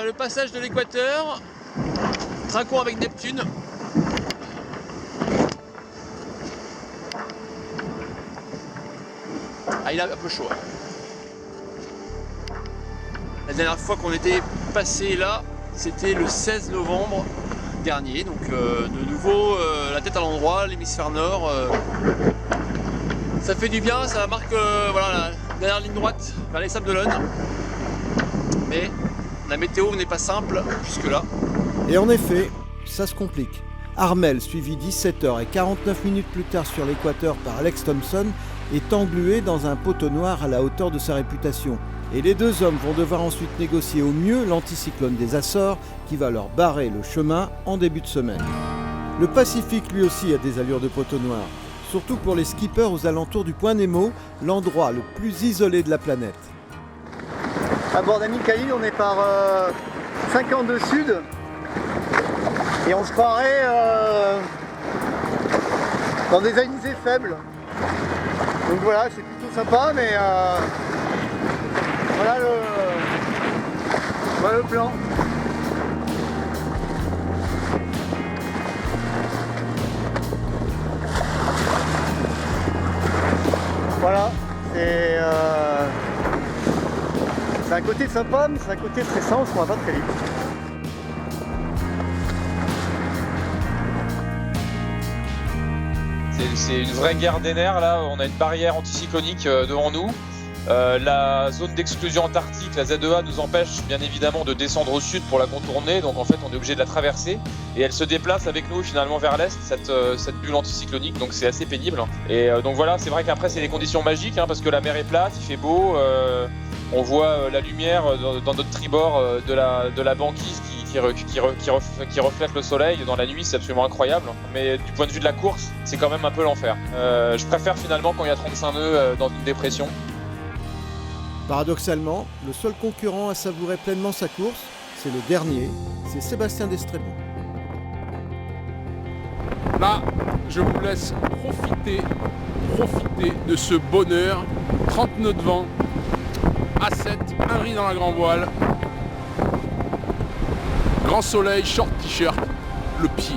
le passage de l'équateur. Trinquons avec Neptune. Ah, il a un peu chaud. La dernière fois qu'on était passé là, c'était le 16 novembre dernier. Donc de nouveau, la tête à l'endroit, l'hémisphère nord. Ça fait du bien, ça marque voilà, la dernière ligne droite vers les Sables d'Olonne. Mais la météo n'est pas simple jusque là. Et en effet, ça se complique. Armel, suivi 17h et 49 minutes plus tard sur l'équateur par Alex Thompson, est englué dans un poteau noir à la hauteur de sa réputation. Et les deux hommes vont devoir ensuite négocier au mieux l'anticyclone des Açores qui va leur barrer le chemin en début de semaine. Le Pacifique lui aussi a des allures de poteau noir, surtout pour les skippers aux alentours du Point Nemo, l'endroit le plus isolé de la planète. À bord d'Amilcali, on est par 52 Sud et on se croirait dans des alizés faibles. Donc voilà, c'est plutôt sympa, mais voilà le plan. Voilà, c'est un côté sympa, mais c'est un côté stressant, on ne va pas très vite. C'est une vraie guerre des nerfs là, on a une barrière anticyclonique devant nous. La zone d'exclusion antarctique, la ZEA, nous empêche bien évidemment de descendre au sud pour la contourner, donc en fait on est obligé de la traverser et elle se déplace avec nous finalement vers l'est, cette bulle anticyclonique, donc c'est assez pénible. Et donc voilà, c'est vrai qu'après c'est des conditions magiques parce que la mer est plate, il fait beau, on voit la lumière dans notre tribord de la banquise qui reflète le soleil dans la nuit, c'est absolument incroyable. Mais du point de vue de la course, c'est quand même un peu l'enfer. Je préfère finalement quand il y a 35 nœuds dans une dépression. Paradoxalement, le seul concurrent à savourer pleinement sa course, c'est le dernier, c'est Sébastien Destremaux. Là, je vous laisse profiter de ce bonheur. 30 nœuds de vent, A7, un riz dans la grand voile, grand soleil, short t-shirt, le pied.